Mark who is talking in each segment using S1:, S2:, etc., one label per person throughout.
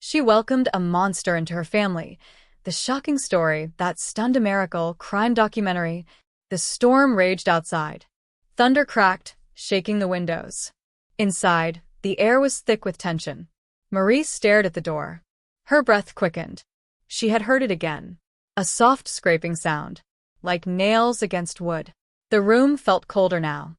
S1: She welcomed a monster into her family. The shocking story, that stunned a miracle, crime documentary. The storm raged outside. Thunder cracked, shaking the windows. Inside, the air was thick with tension. Marie stared at the door. Her breath quickened. She had heard it again. A soft scraping sound, like nails against wood. The room felt colder now.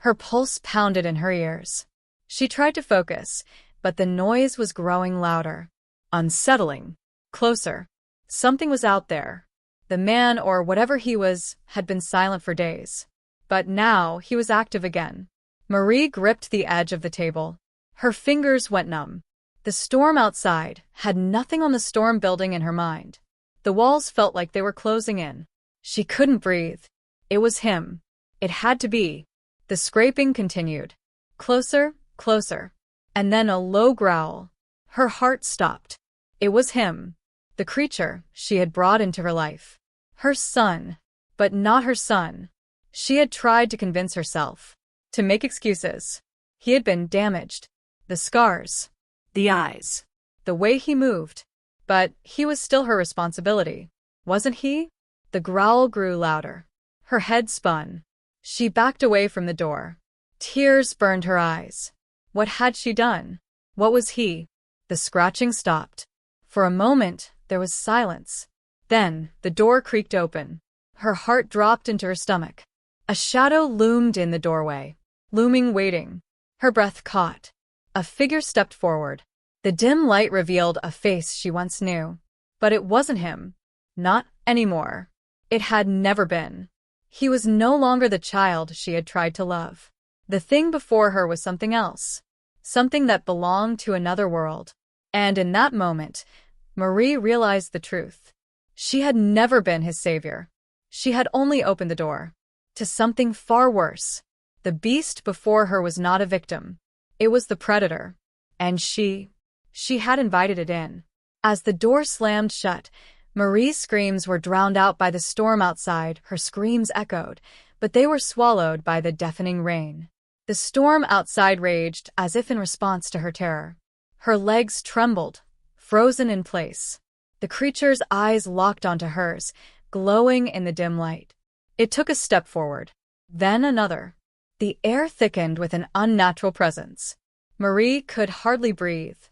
S1: Her pulse pounded in her ears. She tried to focus, but the noise was growing louder. Unsettling. Closer. Something was out there. The man, or whatever he was, had been silent for days. But now he was active again. Marie gripped the edge of the table. Her fingers went numb. The storm outside had nothing on the storm building in her mind. The walls felt like they were closing in. She couldn't breathe. It was him. It had to be. The scraping continued. Closer, closer. And then a low growl. Her heart stopped. It was him. The creature she had brought into her life. Her son. But not her son. She had tried to convince herself. To make excuses. He had been damaged. The scars. The eyes. The way he moved. But he was still her responsibility. Wasn't he? The growl grew louder. Her head spun. She backed away from the door. Tears burned her eyes. What had she done? What was he? The scratching stopped. For a moment, there was silence. Then, the door creaked open. Her heart dropped into her stomach. A shadow loomed in the doorway. Looming, waiting. Her breath caught. A figure stepped forward. The dim light revealed a face she once knew. But it wasn't him. Not anymore. It had never been. He was no longer the child she had tried to love. The thing before her was something else. Something that belonged to another world. And in that moment, Marie realized the truth. She had never been his savior. She had only opened the door to something far worse. The beast before her was not a victim. It was the predator. And she had invited it in. As the door slammed shut, Marie's screams were drowned out by the storm outside. Her screams echoed, but they were swallowed by the deafening rain. The storm outside raged as if in response to her terror. Her legs trembled, frozen in place. The creature's eyes locked onto hers, glowing in the dim light. It took a step forward. Then another. The air thickened with an unnatural presence. Marie could hardly breathe.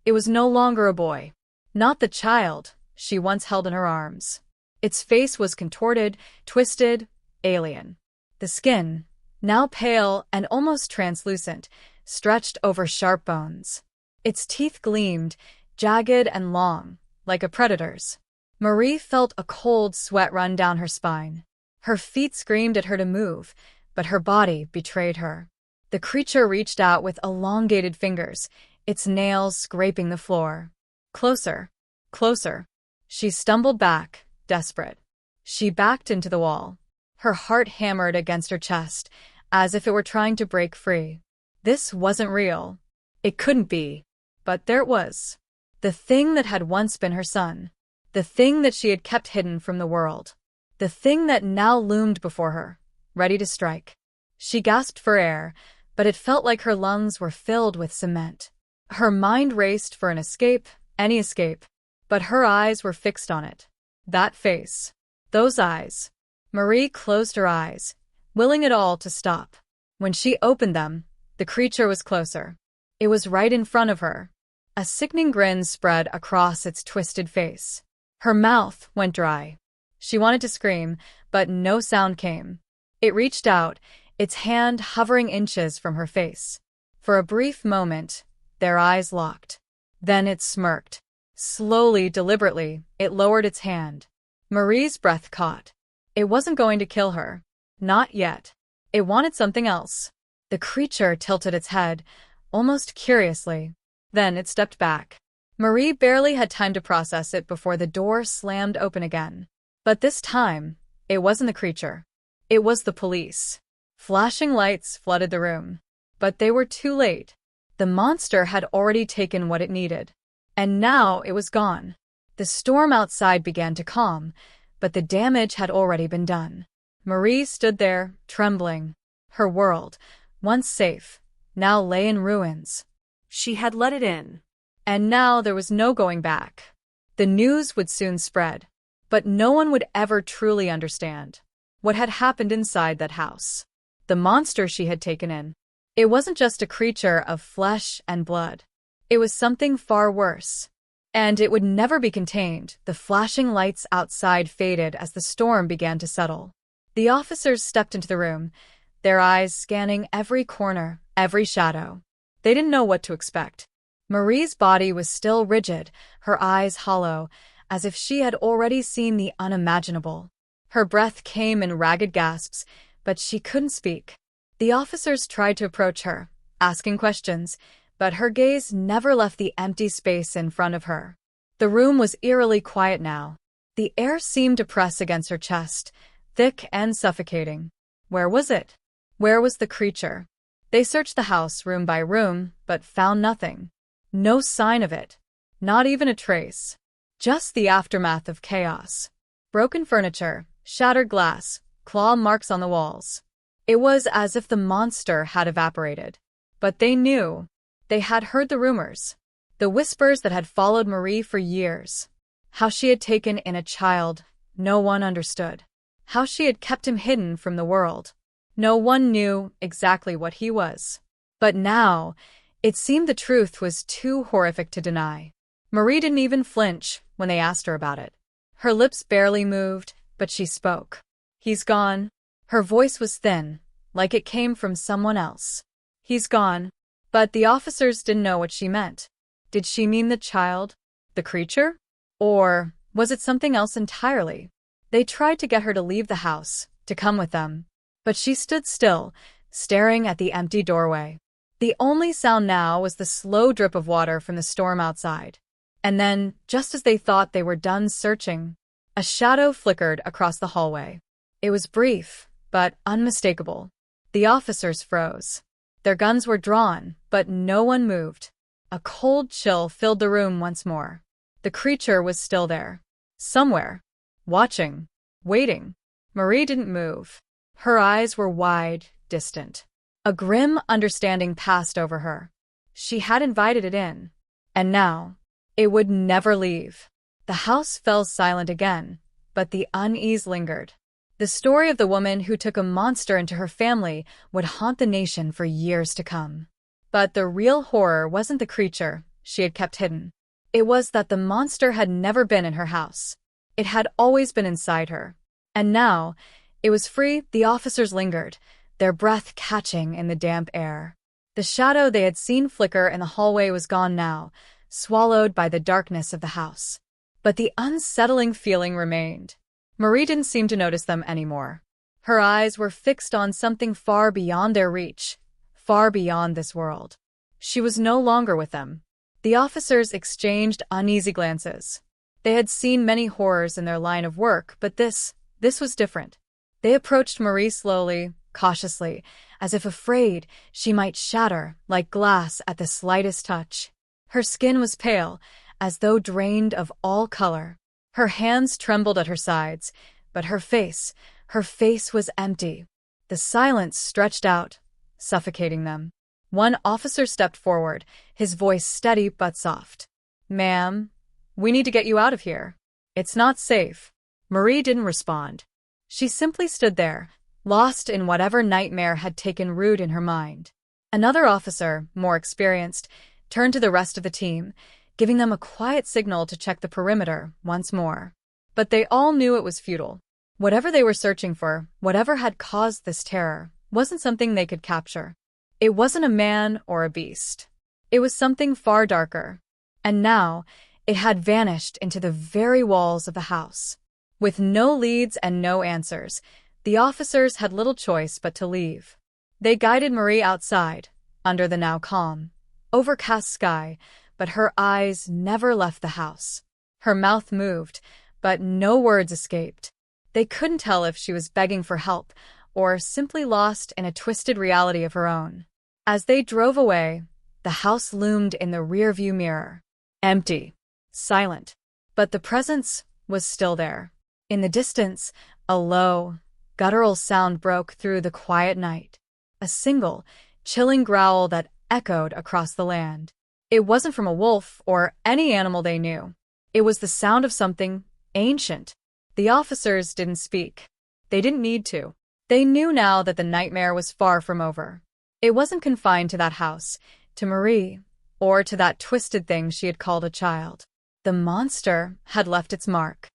S1: It was no longer a boy. Not the child she once held in her arms. Its face was contorted, twisted, alien. The skin, now pale and almost translucent, stretched over sharp bones. Its teeth gleamed, jagged and long, like a predator's. Marie felt a cold sweat run down her spine. Her feet screamed at her to move, but her body betrayed her. The creature reached out with elongated fingers, its nails scraping the floor. Closer, closer. She stumbled back, desperate. She backed into the wall. Her heart hammered against her chest, as if it were trying to break free. This wasn't real. It couldn't be. But there it was. The thing that had once been her son. The thing that she had kept hidden from the world. The thing that now loomed before her, ready to strike. She gasped for air, but it felt like her lungs were filled with cement. Her mind raced for an escape, any escape, but her eyes were fixed on it. That face. Those eyes. Marie closed her eyes, willing it all to stop. When she opened them, the creature was closer. It was right in front of her. A sickening grin spread across its twisted face. Her mouth went dry. She wanted to scream, but no sound came. It reached out, its hand hovering inches from her face. For a brief moment, their eyes locked. Then it smirked. Slowly, deliberately, it lowered its hand. Marie's breath caught. It wasn't going to kill her. Not yet. It wanted something else. The creature tilted its head, almost curiously. Then it stepped back. Marie barely had time to process it before the door slammed open again. But this time, it wasn't the creature. It was the police. Flashing lights flooded the room. But they were too late. The monster had already taken what it needed. And now it was gone. The storm outside began to calm, but the damage had already been done. Marie stood there, trembling. Her world, once safe, now lay in ruins. She had let it in. And now there was no going back. The news would soon spread, but no one would ever truly understand what had happened inside that house. The monster she had taken in. It wasn't just a creature of flesh and blood. It was something far worse. And it would never be contained. The flashing lights outside faded as the storm began to settle. The officers stepped into the room, their eyes scanning every corner, every shadow. They didn't know what to expect. Marie's body was still rigid, her eyes hollow, as if she had already seen the unimaginable. Her breath came in ragged gasps, but she couldn't speak. The officers tried to approach her, asking questions, but her gaze never left the empty space in front of her. The room was eerily quiet now. The air seemed to press against her chest, thick and suffocating. Where was it? Where was the creature? They searched the house room by room, but found nothing. No sign of it. Not even a trace. Just the aftermath of chaos. Broken furniture, shattered glass, claw marks on the walls. It was as if the monster had evaporated. But they knew. They had heard the rumors. The whispers that had followed Marie for years. How she had taken in a child, no one understood. How she had kept him hidden from the world. No one knew exactly what he was. But now, it seemed the truth was too horrific to deny. Marie didn't even flinch when they asked her about it. Her lips barely moved, but she spoke. He's gone. Her voice was thin, like it came from someone else. He's gone. But the officers didn't know what she meant. Did she mean the child? The creature? Or was it something else entirely? They tried to get her to leave the house, to come with them. But she stood still, staring at the empty doorway. The only sound now was the slow drip of water from the storm outside. And then, just as they thought they were done searching, a shadow flickered across the hallway. It was brief, but unmistakable. The officers froze. Their guns were drawn, but no one moved. A cold chill filled the room once more. The creature was still there. Somewhere. Watching. Waiting. Marie didn't move. Her eyes were wide, distant. A grim understanding passed over her. She had invited it in. And now, it would never leave. The house fell silent again, but the unease lingered. The story of the woman who took a monster into her family would haunt the nation for years to come. But the real horror wasn't the creature she had kept hidden. It was that the monster had never been in her house. It had always been inside her. And now, it was free. The officers lingered, their breath catching in the damp air. The shadow they had seen flicker in the hallway was gone now, swallowed by the darkness of the house. But the unsettling feeling remained. Marie didn't seem to notice them anymore. Her eyes were fixed on something far beyond their reach, far beyond this world. She was no longer with them. The officers exchanged uneasy glances. They had seen many horrors in their line of work, but this was different. They approached Marie slowly, cautiously, as if afraid she might shatter like glass at the slightest touch. Her skin was pale, as though drained of all color. Her hands trembled at her sides, but her face was empty. The silence stretched out, suffocating them. One officer stepped forward, his voice steady but soft. "Ma'am, we need to get you out of here. It's not safe." Marie didn't respond. She simply stood there, lost in whatever nightmare had taken root in her mind. Another officer, more experienced, turned to the rest of the team, giving them a quiet signal to check the perimeter once more. But they all knew it was futile. Whatever they were searching for, whatever had caused this terror, wasn't something they could capture. It wasn't a man or a beast. It was something far darker. And now, it had vanished into the very walls of the house. With no leads and no answers, the officers had little choice but to leave. They guided Marie outside, under the now calm, overcast sky, but her eyes never left the house. Her mouth moved, but no words escaped. They couldn't tell if she was begging for help or simply lost in a twisted reality of her own. As they drove away, the house loomed in the rearview mirror. Empty. Silent. But the presence was still there. In the distance, a low, guttural sound broke through the quiet night. A single, chilling growl that echoed across the land. It wasn't from a wolf or any animal they knew. It was the sound of something ancient. The officers didn't speak. They didn't need to. They knew now that the nightmare was far from over. It wasn't confined to that house, to Marie, or to that twisted thing she had called a child. The monster had left its mark,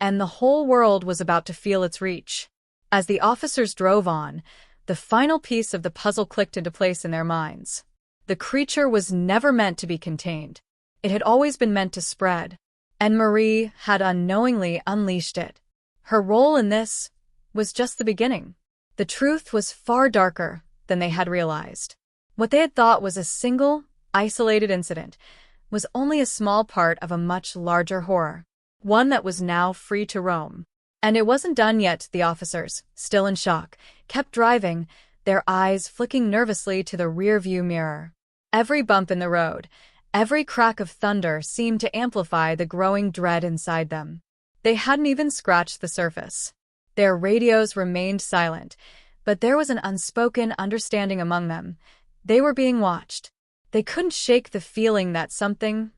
S1: and the whole world was about to feel its reach. As the officers drove on, the final piece of the puzzle clicked into place in their minds. The creature was never meant to be contained. It had always been meant to spread, and Marie had unknowingly unleashed it. Her role in this was just the beginning. The truth was far darker than they had realized. What they had thought was a single, isolated incident was only a small part of a much larger horror, one that was now free to roam. And it wasn't done yet. The officers, still in shock, kept driving, their eyes flicking nervously to the rear-view mirror. Every bump in the road, every crack of thunder seemed to amplify the growing dread inside them. They hadn't even scratched the surface. Their radios remained silent, but there was an unspoken understanding among them. They were being watched. They couldn't shake the feeling that something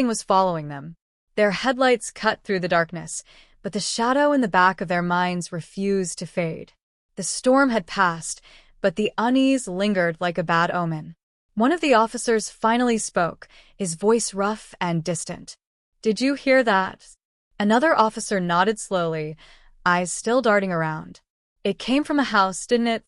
S1: was following them. Their headlights cut through the darkness, but the shadow in the back of their minds refused to fade. The storm had passed, but the unease lingered like a bad omen. One of the officers finally spoke, his voice rough and distant. "Did you hear that?" Another officer nodded slowly, eyes still darting around. "It came from a house, didn't it?"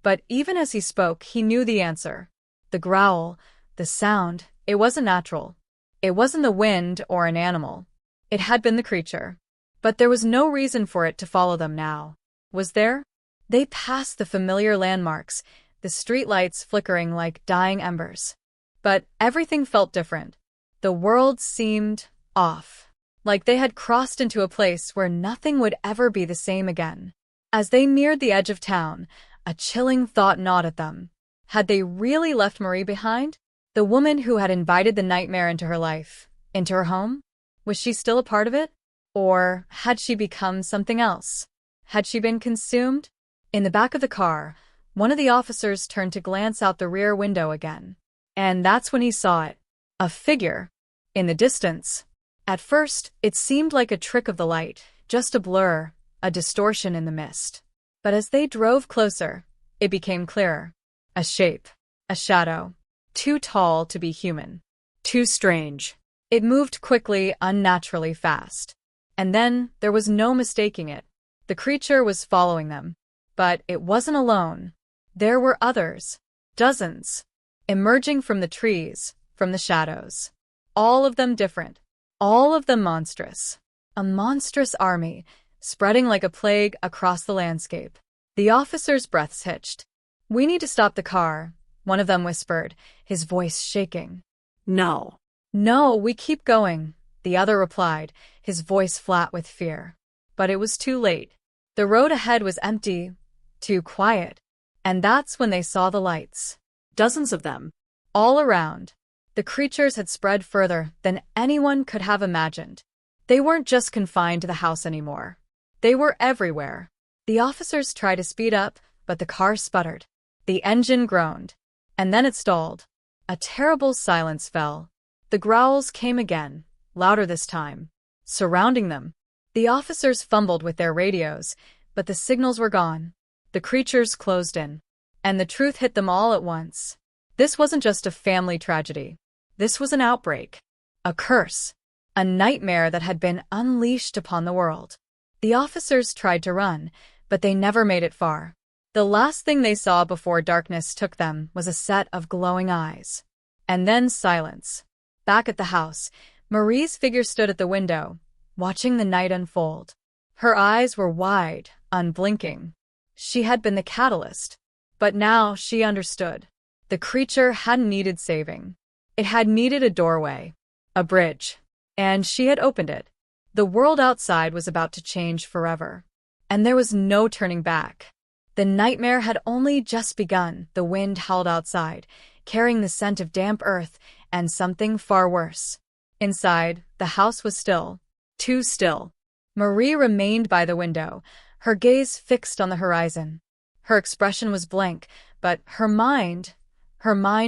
S1: But even as he spoke, he knew the answer. The growl, the sound, it wasn't natural. It wasn't the wind or an animal. It had been the creature. But there was no reason for it to follow them now. Was there? They passed the familiar landmarks, the streetlights flickering like dying embers. But everything felt different. The world seemed off, like they had crossed into a place where nothing would ever be the same again. As they neared the edge of town, a chilling thought gnawed at them. Had they really left Marie behind? The woman who had invited the nightmare into her life, into her home? Was she still a part of it? Or had she become something else? Had she been consumed? In the back of the car, one of the officers turned to glance out the rear window again. And that's when he saw it. A figure. In the distance. At first, it seemed like a trick of the light, just a blur, a distortion in the mist. But as they drove closer, it became clearer. A shape. A shadow. Too tall to be human. Too strange. It moved quickly, unnaturally fast. And then there was no mistaking it. The creature was following them. But it wasn't alone. There were others. Dozens. Emerging from the trees, from the shadows. All of them different. All of them monstrous. A monstrous army, spreading like a plague across the landscape. The officers' breaths hitched. "We need to stop the car," one of them whispered, his voice shaking.
S2: No.
S1: "No, we keep going," the other replied, his voice flat with fear. But it was too late. The road ahead was empty, too quiet. And that's when they saw the lights.
S2: Dozens of them.
S1: All around. The creatures had spread further than anyone could have imagined. They weren't just confined to the house anymore. They were everywhere. The officers tried to speed up, but the car sputtered. The engine groaned. And then it stalled. A terrible silence fell. The growls came again, louder this time, surrounding them. The officers fumbled with their radios, but the signals were gone. The creatures closed in. And the truth hit them all at once. This wasn't just a family tragedy. This was an outbreak. A curse. A nightmare that had been unleashed upon the world. The officers tried to run, but they never made it far. The last thing they saw before darkness took them was a set of glowing eyes. And then silence. Back at the house, Marie's figure stood at the window, watching the night unfold. Her eyes were wide, unblinking. She had been the catalyst. But now she understood. The creature hadn't needed saving. It had needed a doorway, a bridge. And she had opened it. The world outside was about to change forever. And there was no turning back. The nightmare had only just begun. The wind howled outside, carrying the scent of damp earth and something far worse. Inside, the house was still. Too still. Marie remained by the window, her gaze fixed on the horizon. Her expression was blank, but her mind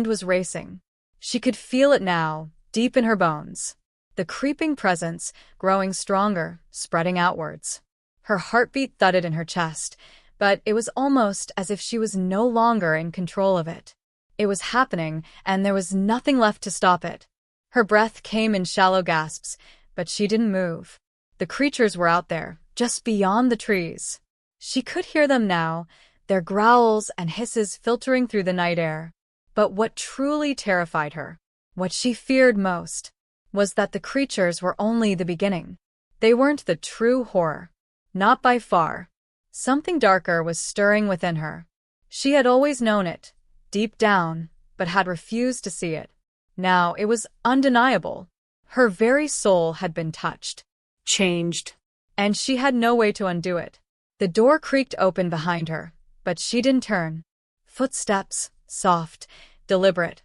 S1: was racing. She could feel it now, deep in her bones. The creeping presence growing stronger, spreading outwards. Her heartbeat thudded in her chest, but it was almost as if she was no longer in control of it. It was happening, and there was nothing left to stop it. Her breath came in shallow gasps, but she didn't move. The creatures were out there, just beyond the trees. She could hear them now, their growls and hisses filtering through the night air. But what truly terrified her, what she feared most, was that the creatures were only the beginning. They weren't the true horror. Not by far. Something darker was stirring within her. She had always known it, deep down, but had refused to see it. Now it was undeniable. Her very soul had been touched.
S2: Changed.
S1: And she had no way to undo it. The door creaked open behind her, but she didn't turn. Footsteps, soft, deliberate,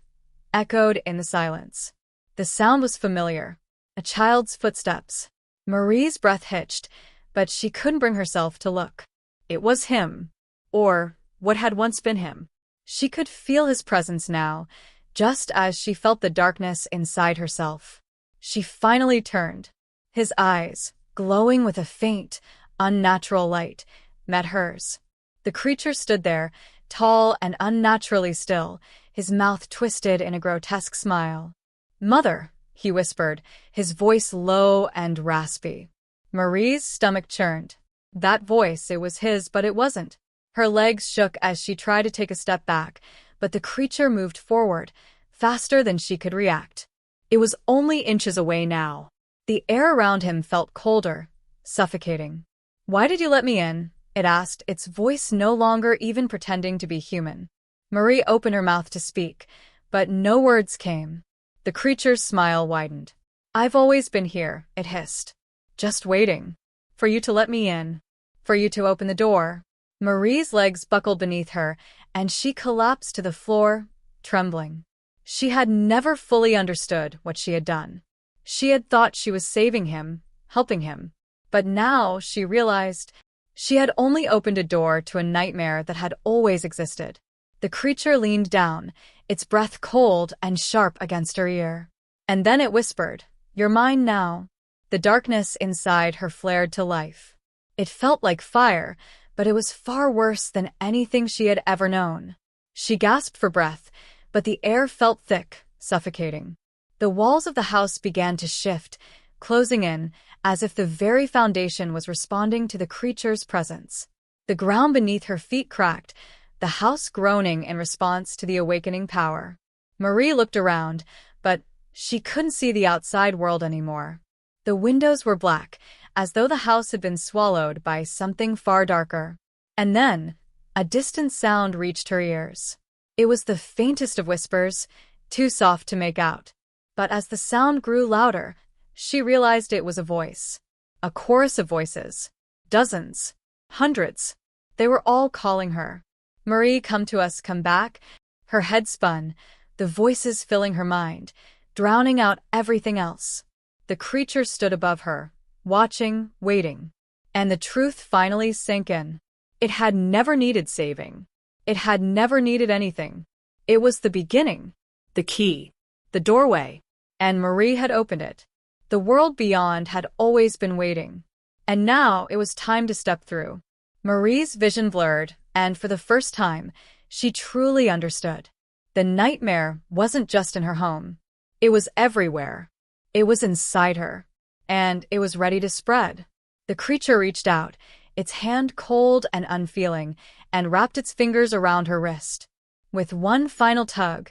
S1: echoed in the silence. The sound was familiar. A child's footsteps. Marie's breath hitched, but she couldn't bring herself to look. It was him. Or what had once been him. She could feel his presence now, just as she felt the darkness inside herself. She finally turned. His eyes, glowing with a faint, unnatural light, met hers. The creature stood there, tall and unnaturally still, his mouth twisted in a grotesque smile. "Mother," he whispered, his voice low and raspy. Marie's stomach churned. That voice, it was his, but it wasn't. Her legs shook as she tried to take a step back, but the creature moved forward, faster than she could react. It was only inches away now. The air around him felt colder, suffocating. "Why did you let me in?" it asked, its voice no longer even pretending to be human. Marie opened her mouth to speak, but no words came. The creature's smile widened. "I've always been here," it hissed. "Just waiting. For you to let me in. For you to open the door." Marie's legs buckled beneath her, and she collapsed to the floor, trembling. She had never fully understood what she had done. She had thought she was saving him, helping him. But now she realized she had only opened a door to a nightmare that had always existed. The creature leaned down, its breath cold and sharp against her ear. And then it whispered, "You're mine now." The darkness inside her flared to life. It felt like fire, but it was far worse than anything she had ever known. She gasped for breath, but the air felt thick, suffocating. The walls of the house began to shift, closing in, as if the very foundation was responding to the creature's presence. The ground beneath her feet cracked, the house groaning in response to the awakening power. Marie looked around, but she couldn't see the outside world anymore. The windows were black, as though the house had been swallowed by something far darker. And then, a distant sound reached her ears. It was the faintest of whispers, too soft to make out. But as the sound grew louder, she realized it was a voice. A chorus of voices. Dozens. Hundreds. They were all calling her. "Marie, come to us, come back." Her head spun, the voices filling her mind, drowning out everything else. The creature stood above her, watching, waiting. And the truth finally sank in. It had never needed saving. It had never needed anything. It was the beginning.
S2: The key.
S1: The doorway. And Marie had opened it. The world beyond had always been waiting. And now it was time to step through. Marie's vision blurred, and for the first time, she truly understood. The nightmare wasn't just in her home. It was everywhere. It was inside her. And it was ready to spread. The creature reached out, its hand cold and unfeeling, and wrapped its fingers around her wrist. With one final tug,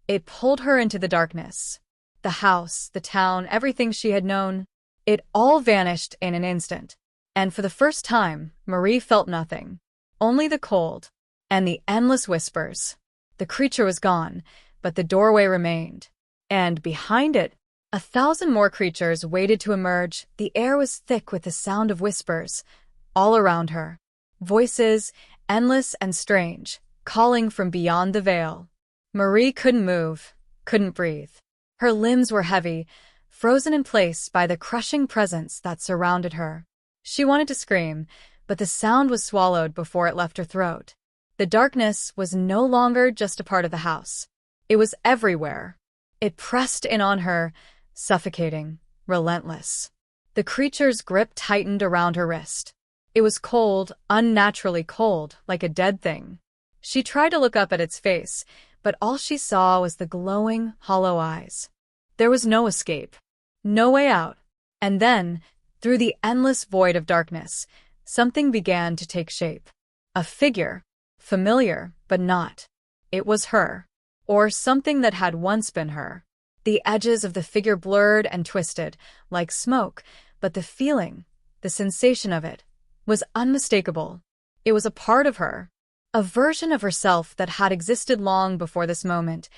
S1: it pulled her into the darkness. The house, the town, everything she had known, it all vanished in an instant. And for the first time, Marie felt nothing. Only the cold. And the endless whispers. The creature was gone, but the doorway remained. And behind it, 1,000 more creatures waited to emerge. The air was thick with the sound of whispers, all around her. Voices, endless and strange, calling from beyond the veil. Marie couldn't move, couldn't breathe. Her limbs were heavy, frozen in place by the crushing presence that surrounded her. She wanted to scream, but the sound was swallowed before it left her throat. The darkness was no longer just a part of the house. It was everywhere. It pressed in on her, suffocating, relentless. The creature's grip tightened around her wrist. It was cold, unnaturally cold, like a dead thing. She tried to look up at its face, but all she saw was the glowing, hollow eyes. There was no escape, no way out. And then, through the endless void of darkness, something began to take shape. A figure, familiar, but not. It was her, or something that had once been her. The edges of the figure blurred and twisted, like smoke, but the feeling, the sensation of it, was unmistakable. It was a part of her, a version of herself that had existed long before this moment,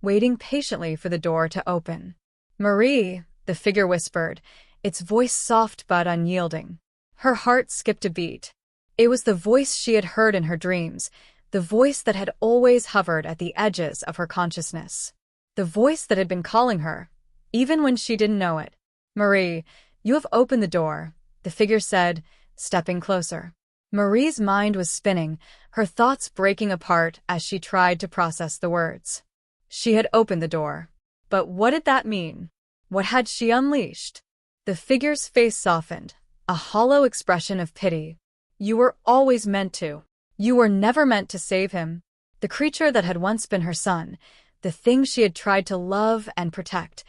S1: waiting patiently for the door to open. "Marie," the figure whispered, its voice soft but unyielding. Her heart skipped a beat. It was the voice she had heard in her dreams, the voice that had always hovered at the edges of her consciousness. The voice that had been calling her, even when she didn't know it. "Marie, you have opened the door," the figure said, stepping closer. Marie's mind was spinning, her thoughts breaking apart as she tried to process the words. She had opened the door. But what did that mean? What had she unleashed? The figure's face softened, a hollow expression of pity. "You were always meant to. You were never meant to save him." The creature that had once been her son, the thing she had tried to love and protect,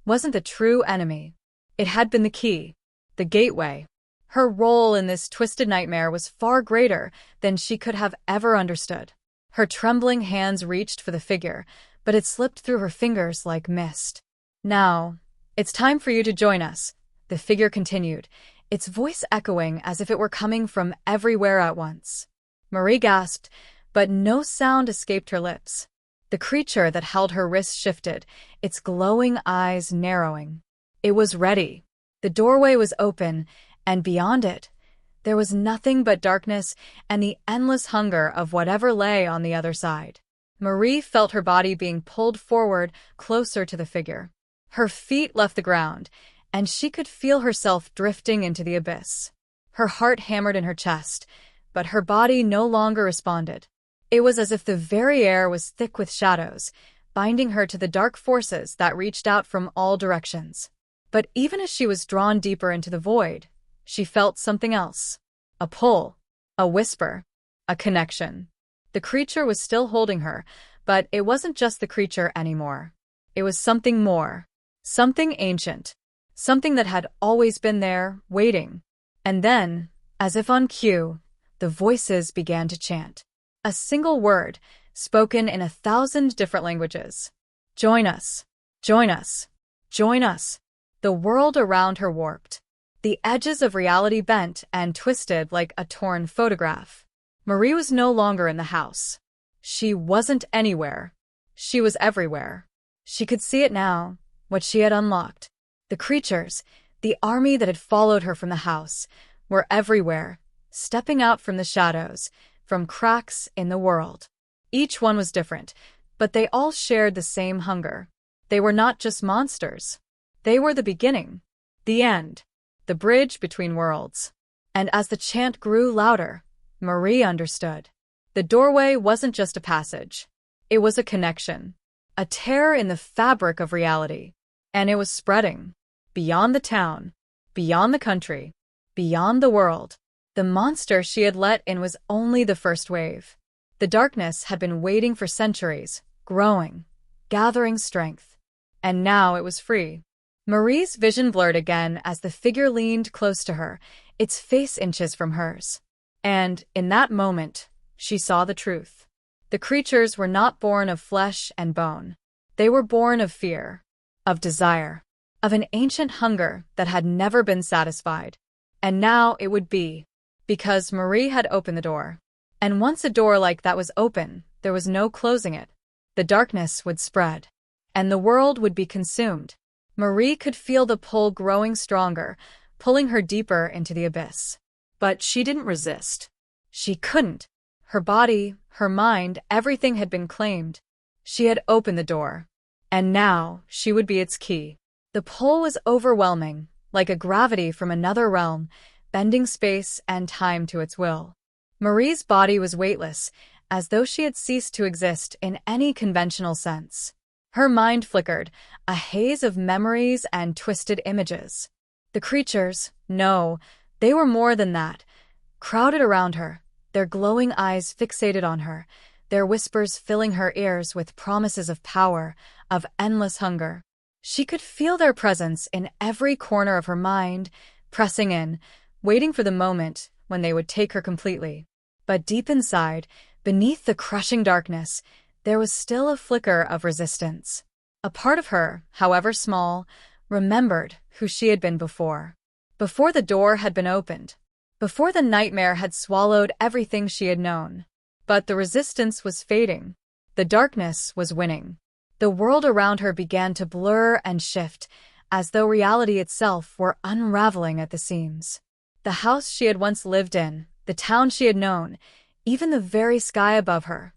S1: wasn't the true enemy. It had been the key, the gateway. Her role in this twisted nightmare was far greater than she could have ever understood. Her trembling hands reached for the figure, but it slipped through her fingers like mist. "Now, it's time for you to join us," the figure continued, its voice echoing as if it were coming from everywhere at once. Marie gasped, but no sound escaped her lips. The creature that held her wrist shifted, its glowing eyes narrowing. It was ready. The doorway was open, and beyond it, there was nothing but darkness and the endless hunger of whatever lay on the other side. Marie felt her body being pulled forward, closer to the figure. Her feet left the ground, and she could feel herself drifting into the abyss. Her heart hammered in her chest, but her body no longer responded. It was as if the very air was thick with shadows, binding her to the dark forces that reached out from all directions. But even as she was drawn deeper into the void, she felt something else. A pull, a whisper, a connection. The creature was still holding her, but it wasn't just the creature anymore. It was something more, something ancient, something that had always been there, waiting. And then, as if on cue, the voices began to chant. A single word, spoken in 1,000 different languages. "Join us, join us, join us." The world around her warped. The edges of reality bent and twisted like a torn photograph. Marie was no longer in the house. She wasn't anywhere. She was everywhere. She could see it now, what she had unlocked. The creatures, the army that had followed her from the house, were everywhere, stepping out from the shadows, from cracks in the world. Each one was different, but they all shared the same hunger. They were not just monsters. They were the beginning, the end, the bridge between worlds. And as the chant grew louder, Marie understood. The doorway wasn't just a passage. It was a connection, a tear in the fabric of reality. And it was spreading. Beyond the town, beyond the country, beyond the world. The monster she had let in was only the first wave. The darkness had been waiting for centuries, growing, gathering strength. And now it was free. Marie's vision blurred again as the figure leaned close to her, its face inches from hers. And, in that moment, she saw the truth. The creatures were not born of flesh and bone. They were born of fear, of desire, of an ancient hunger that had never been satisfied. And now it would be, because Marie had opened the door. And once a door like that was open, there was no closing it. The darkness would spread, and the world would be consumed. Marie could feel the pull growing stronger, pulling her deeper into the abyss. But she didn't resist. She couldn't. Her body, her mind, everything had been claimed. She had opened the door. And now she would be its key. The pull was overwhelming, like a gravity from another realm, bending space and time to its will. Marie's body was weightless, as though she had ceased to exist in any conventional sense. Her mind flickered, a haze of memories and twisted images. The creatures, no, they were more than that, crowded around her, their glowing eyes fixated on her, their whispers filling her ears with promises of power, of endless hunger. She could feel their presence in every corner of her mind, pressing in, waiting for the moment when they would take her completely. But deep inside, beneath the crushing darkness, there was still a flicker of resistance. A part of her, however small, remembered who she had been before. Before the door had been opened. Before the nightmare had swallowed everything she had known. But the resistance was fading. The darkness was winning. The world around her began to blur and shift, as though reality itself were unraveling at the seams. The house she had once lived in, the town she had known, even the very sky above her.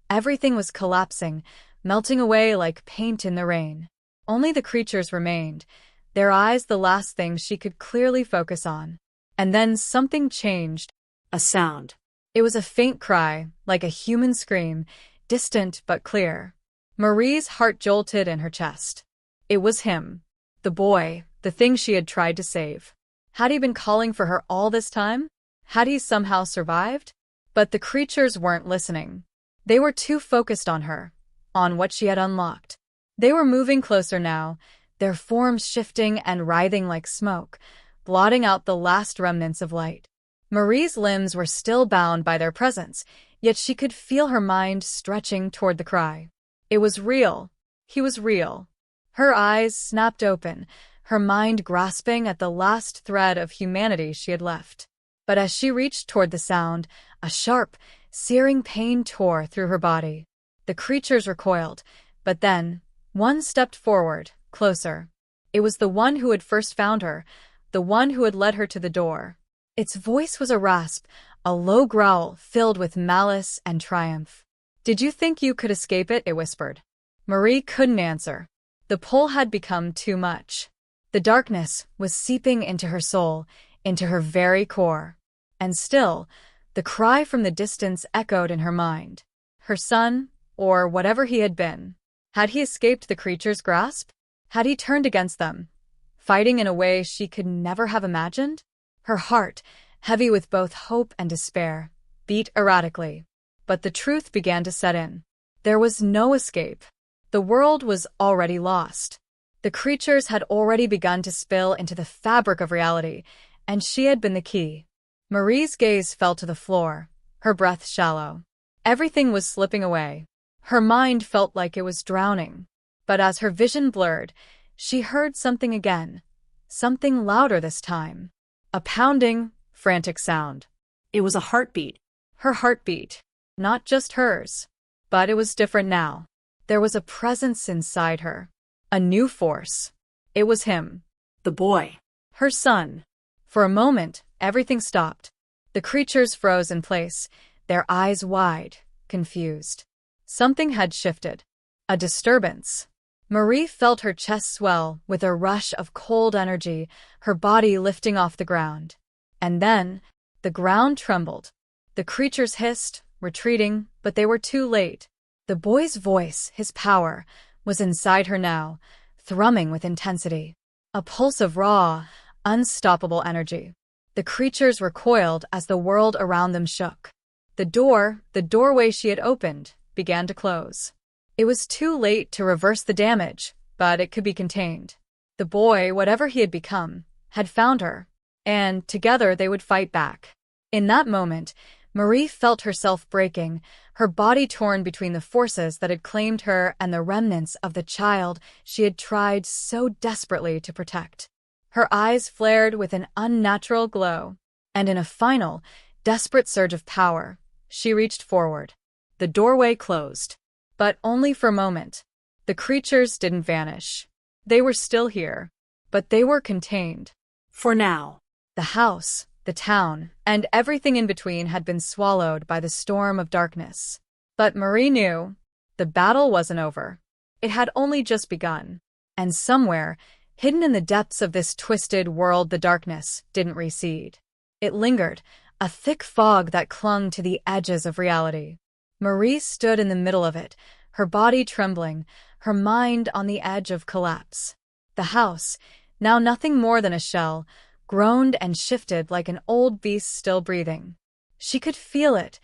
S1: Everything was collapsing, melting away like paint in the rain. Only the creatures remained, their eyes the last thing she could clearly focus on. And then something changed.
S2: A sound.
S1: It was a faint cry, like a human scream, distant but clear. Marie's heart jolted in her chest. It was him. The boy, the thing she had tried to save. Had he been calling for her all this time? Had he somehow survived? But the creatures weren't listening. They were too focused on her, on what she had unlocked. They were moving closer now, their forms shifting and writhing like smoke, blotting out the last remnants of light. Marie's limbs were still bound by their presence, yet she could feel her mind stretching toward the cry. It was real. He was real. Her eyes snapped open, her mind grasping at the last thread of humanity she had left. But as she reached toward the sound, a sharp, searing pain tore through her body. The creatures recoiled, but then, one stepped forward, closer. It was the one who had first found her, the one who had led her to the door. Its voice was a rasp, a low growl filled with malice and triumph. "Did you think you could escape it?" it whispered. Marie couldn't answer. The pull had become too much. The darkness was seeping into her soul, into her very core. And still, the cry from the distance echoed in her mind. Her son, or whatever he had been. Had he escaped the creature's grasp? Had he turned against them, fighting in a way she could never have imagined? Her heart, heavy with both hope and despair, beat erratically. But the truth began to set in. There was no escape. The world was already lost. The creatures had already begun to spill into the fabric of reality, and she had been the key. Marie's gaze fell to the floor, her breath shallow. Everything was slipping away. Her mind felt like it was drowning. But as her vision blurred, she heard something again, something louder this time. A pounding, frantic sound.
S2: It was a heartbeat.
S1: Her heartbeat. Not just hers. But it was different now. There was a presence inside her. A new force. It was him.
S2: The boy.
S1: Her son. For a moment, everything stopped. The creatures froze in place, their eyes wide, confused. Something had shifted. A disturbance. Marie felt her chest swell with a rush of cold energy, her body lifting off the ground. And then, the ground trembled. The creatures hissed, retreating, but they were too late. The boy's voice, his power, was inside her now, thrumming with intensity. A pulse of raw, unstoppable energy. The creatures recoiled as the world around them shook. The doorway she had opened, began to close. It was too late to reverse the damage, but it could be contained. The boy, whatever he had become, had found her, and together they would fight back. In that moment, Marie felt herself breaking, her body torn between the forces that had claimed her and the remnants of the child she had tried so desperately to protect. Her eyes flared with an unnatural glow, and in a final, desperate surge of power, she reached forward. The doorway closed. But only for a moment. The creatures didn't vanish. They were still here, but they were contained.
S2: For now.
S1: The house, the town, and everything in between had been swallowed by the storm of darkness. But Marie knew the battle wasn't over. It had only just begun. And somewhere, hidden in the depths of this twisted world, the darkness didn't recede. It lingered, a thick fog that clung to the edges of reality. Marie stood in the middle of it, her body trembling, her mind on the edge of collapse. The house, now nothing more than a shell, groaned and shifted like an old beast still breathing. She could feel it,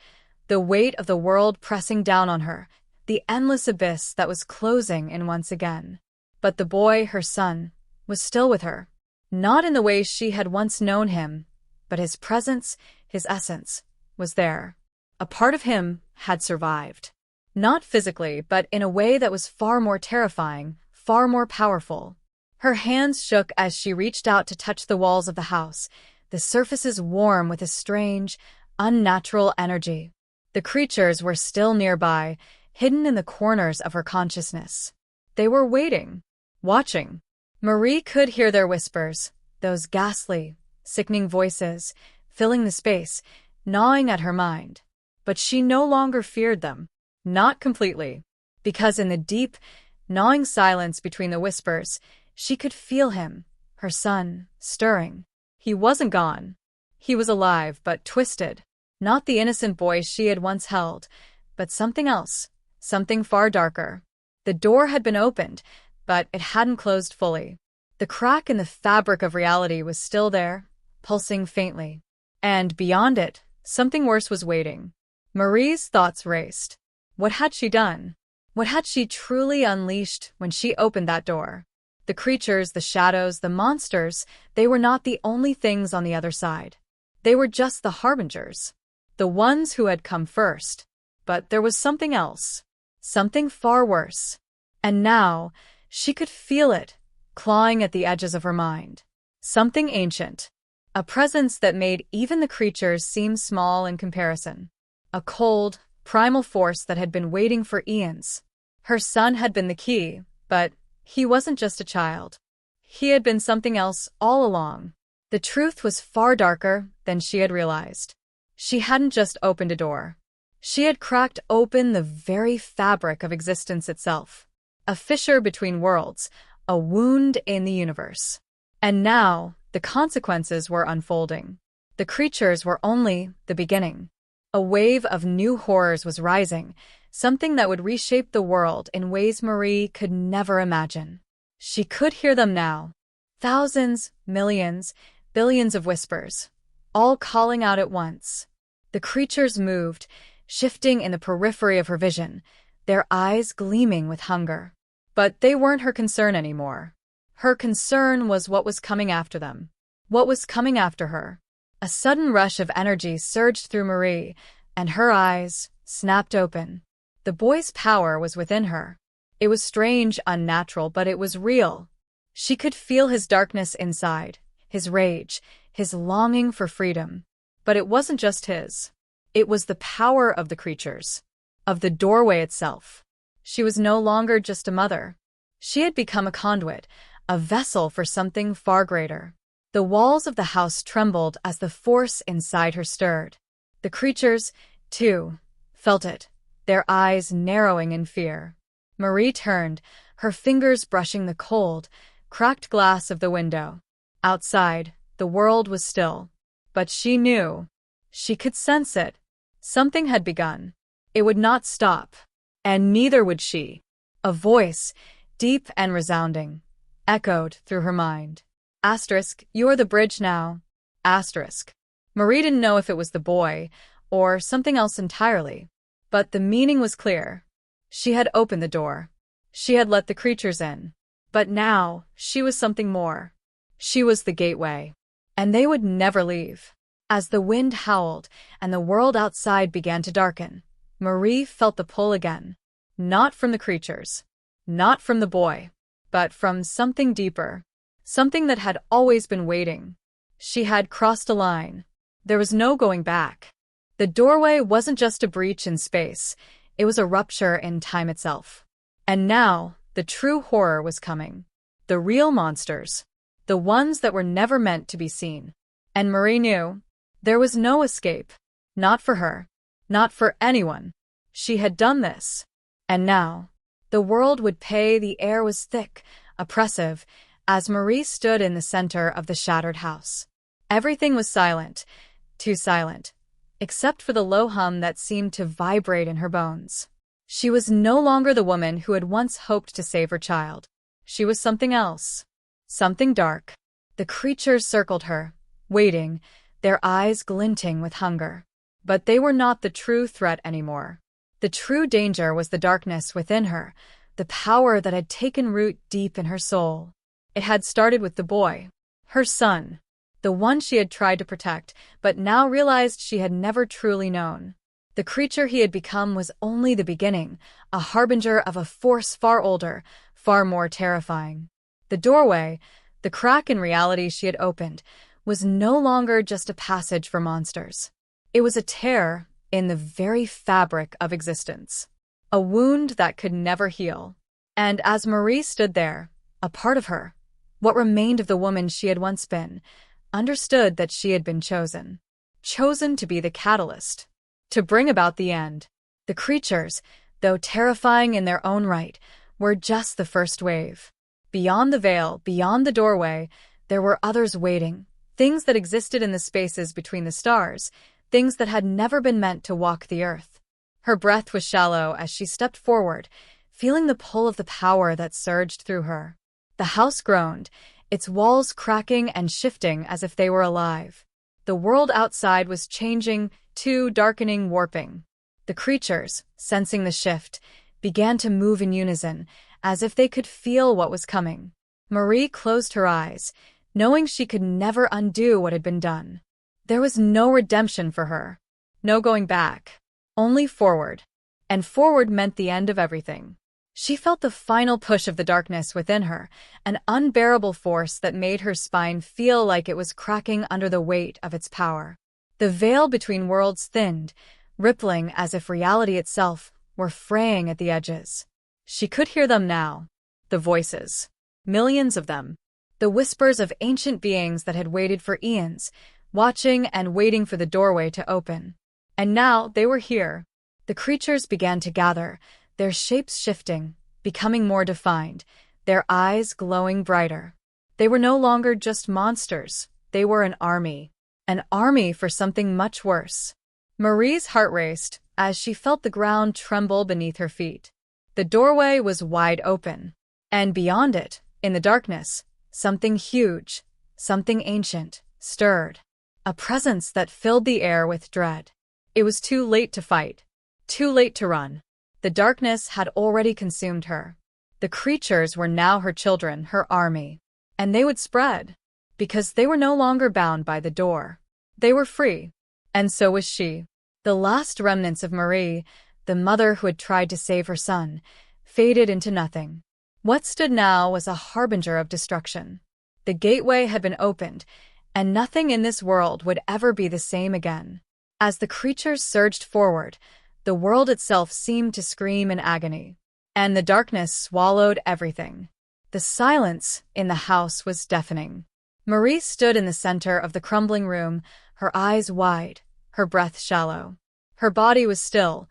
S1: the weight of the world pressing down on her, the endless abyss that was closing in once again. But the boy, her son, was still with her. Not in the way she had once known him, but his presence, his essence, was there. A part of him had survived. Not physically, but in a way that was far more terrifying, far more powerful. Her hands shook as she reached out to touch the walls of the house, the surfaces warm with a strange, unnatural energy. The creatures were still nearby, hidden in the corners of her consciousness. They were waiting, watching. Marie could hear their whispers, those ghastly, sickening voices, filling the space, gnawing at her mind. But she no longer feared them. Not completely. Because in the deep, gnawing silence between the whispers, she could feel him, her son, stirring. He wasn't gone. He was alive, but twisted. Not the innocent boy she had once held, but something else, something far darker. The door had been opened, but it hadn't closed fully. The crack in the fabric of reality was still there, pulsing faintly. And beyond it, something worse was waiting. Marie's thoughts raced. What had she done? What had she truly unleashed when she opened that door? The creatures, the shadows, the monsters, they were not the only things on the other side. They were just the harbingers. The ones who had come first. But there was something else. Something far worse. And now, she could feel it, clawing at the edges of her mind. Something ancient. A presence that made even the creatures seem small in comparison. A cold, primal force that had been waiting for eons. Her son had been the key, but he wasn't just a child. He had been something else all along. The truth was far darker than she had realized. She hadn't just opened a door. She had cracked open the very fabric of existence itself. A fissure between worlds, a wound in the universe. And now, the consequences were unfolding. The creatures were only the beginning. A wave of new horrors was rising, something that would reshape the world in ways Marie could never imagine. She could hear them now. Thousands, millions, billions of whispers, all calling out at once. The creatures moved, shifting in the periphery of her vision, their eyes gleaming with hunger. But they weren't her concern anymore. Her concern was what was coming after them. What was coming after her? A sudden rush of energy surged through Marie, and her eyes snapped open. The boy's power was within her. It was strange, unnatural, but it was real. She could feel his darkness inside, his rage, his longing for freedom. But it wasn't just his. It was the power of the creatures, of the doorway itself. She was no longer just a mother. She had become a conduit, a vessel for something far greater. The walls of the house trembled as the force inside her stirred. The creatures, too, felt it, their eyes narrowing in fear. Marie turned, her fingers brushing the cold, cracked glass of the window. Outside, the world was still. But she knew. She could sense it. Something had begun. It would not stop. And neither would she. A voice, deep and resounding, echoed through her mind. You're the bridge now. Marie didn't know if it was the boy, or something else entirely. But the meaning was clear. She had opened the door. She had let the creatures in. But now, she was something more. She was the gateway. And they would never leave. As the wind howled, and the world outside began to darken, Marie felt the pull again. Not from the creatures. Not from the boy. But from something deeper. Something that had always been waiting. She had crossed a line. There was no going back. The doorway wasn't just a breach in space, it was a rupture in time itself. And now, the true horror was coming. The real monsters. The ones that were never meant to be seen. And Marie knew. There was no escape. Not for her. Not for anyone. She had done this. And now, the world would pay. The air was thick, oppressive, as Marie stood in the center of the shattered house. Everything was silent, too silent, except for the low hum that seemed to vibrate in her bones. She was no longer the woman who had once hoped to save her child. She was something else. Something dark. The creatures circled her, waiting, their eyes glinting with hunger. But they were not the true threat anymore. The true danger was the darkness within her, the power that had taken root deep in her soul. It had started with the boy, her son, the one she had tried to protect, but now realized she had never truly known. The creature he had become was only the beginning, a harbinger of a force far older, far more terrifying. The doorway, the crack in reality she had opened, was no longer just a passage for monsters. It was a tear in the very fabric of existence, a wound that could never heal. And as Marie stood there, a part of her, what remained of the woman she had once been, understood that she had been chosen. Chosen to be the catalyst, to bring about the end. The creatures, though terrifying in their own right, were just the first wave. Beyond the veil, beyond the doorway, there were others waiting, things that existed in the spaces between the stars, things that had never been meant to walk the earth. Her breath was shallow as she stepped forward, feeling the pull of the power that surged through her. The house groaned, its walls cracking and shifting as if they were alive. The world outside was changing, too, darkening, warping. The creatures, sensing the shift, began to move in unison, as if they could feel what was coming. Marie closed her eyes, knowing she could never undo what had been done. There was no redemption for her, no going back, only forward. And forward meant the end of everything. She felt the final push of the darkness within her, an unbearable force that made her spine feel like it was cracking under the weight of its power. The veil between worlds thinned, rippling as if reality itself were fraying at the edges. She could hear them now, the voices, millions of them, the whispers of ancient beings that had waited for eons, watching and waiting for the doorway to open. And now they were here. The creatures began to gather, their shapes shifting, becoming more defined, their eyes glowing brighter. They were no longer just monsters, they were an army for something much worse. Marie's heart raced as she felt the ground tremble beneath her feet. The doorway was wide open, and beyond it, in the darkness, something huge, something ancient, stirred. A presence that filled the air with dread. It was too late to fight, too late to run. The darkness had already consumed her. The creatures were now her children, her army. And they would spread, because they were no longer bound by the door. They were free. And so was she. The last remnants of Marie, the mother who had tried to save her son, faded into nothing. What stood now was a harbinger of destruction. The gateway had been opened, and nothing in this world would ever be the same again. As the creatures surged forward, the world itself seemed to scream in agony, and the darkness swallowed everything. The silence in the house was deafening. Marie stood in the center of the crumbling room, her eyes wide, her breath shallow. Her body was still,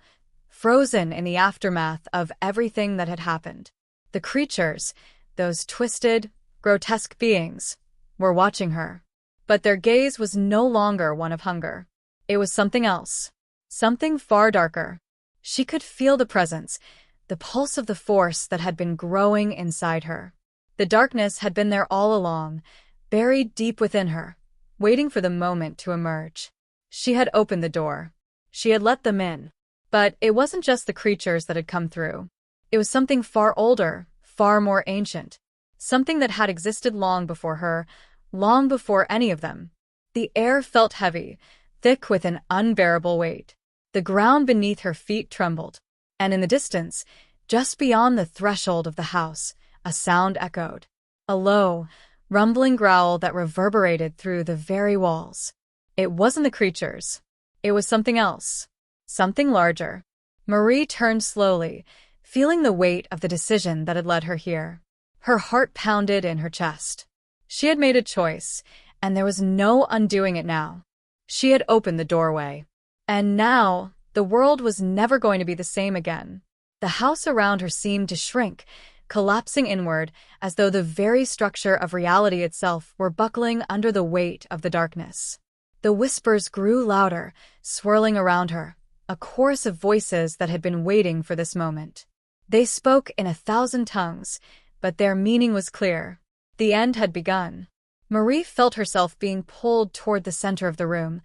S1: frozen in the aftermath of everything that had happened. The creatures, those twisted, grotesque beings, were watching her. But their gaze was no longer one of hunger. It was something else. Something far darker. She could feel the presence, the pulse of the force that had been growing inside her. The darkness had been there all along, buried deep within her, waiting for the moment to emerge. She had opened the door. She had let them in. But it wasn't just the creatures that had come through. It was something far older, far more ancient. Something that had existed long before her, long before any of them. The air felt heavy, thick with an unbearable weight. The ground beneath her feet trembled, and in the distance, just beyond the threshold of the house, a sound echoed. A low, rumbling growl that reverberated through the very walls. It wasn't the creatures. It was something else. Something larger. Marie turned slowly, feeling the weight of the decision that had led her here. Her heart pounded in her chest. She had made a choice, and there was no undoing it now. She had opened the doorway. And now, the world was never going to be the same again. The house around her seemed to shrink, collapsing inward, as though the very structure of reality itself were buckling under the weight of the darkness. The whispers grew louder, swirling around her, a chorus of voices that had been waiting for this moment. They spoke in 1,000 tongues, but their meaning was clear. The end had begun. Marie felt herself being pulled toward the center of the room,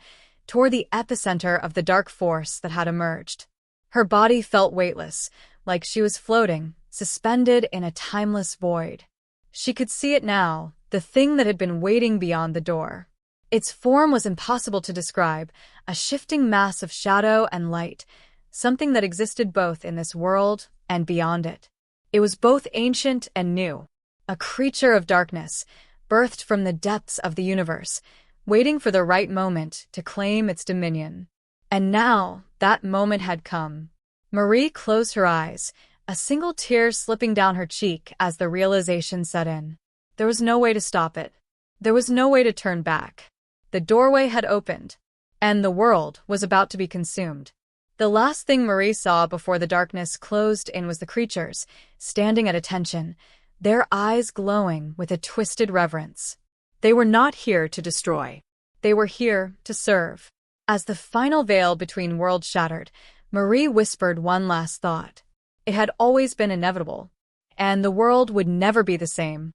S1: toward the epicenter of the dark force that had emerged. Her body felt weightless, like she was floating, suspended in a timeless void. She could see it now, the thing that had been waiting beyond the door. Its form was impossible to describe, a shifting mass of shadow and light, something that existed both in this world and beyond it. It was both ancient and new, a creature of darkness, birthed from the depths of the universe, waiting for the right moment to claim its dominion. And now, that moment had come. Marie closed her eyes, a single tear slipping down her cheek as the realization set in. There was no way to stop it. There was no way to turn back. The doorway had opened, and the world was about to be consumed. The last thing Marie saw before the darkness closed in was the creatures, standing at attention, their eyes glowing with a twisted reverence. They were not here to destroy. They were here to serve. As the final veil between worlds shattered, Marie whispered one last thought. It had always been inevitable, and the world would never be the same.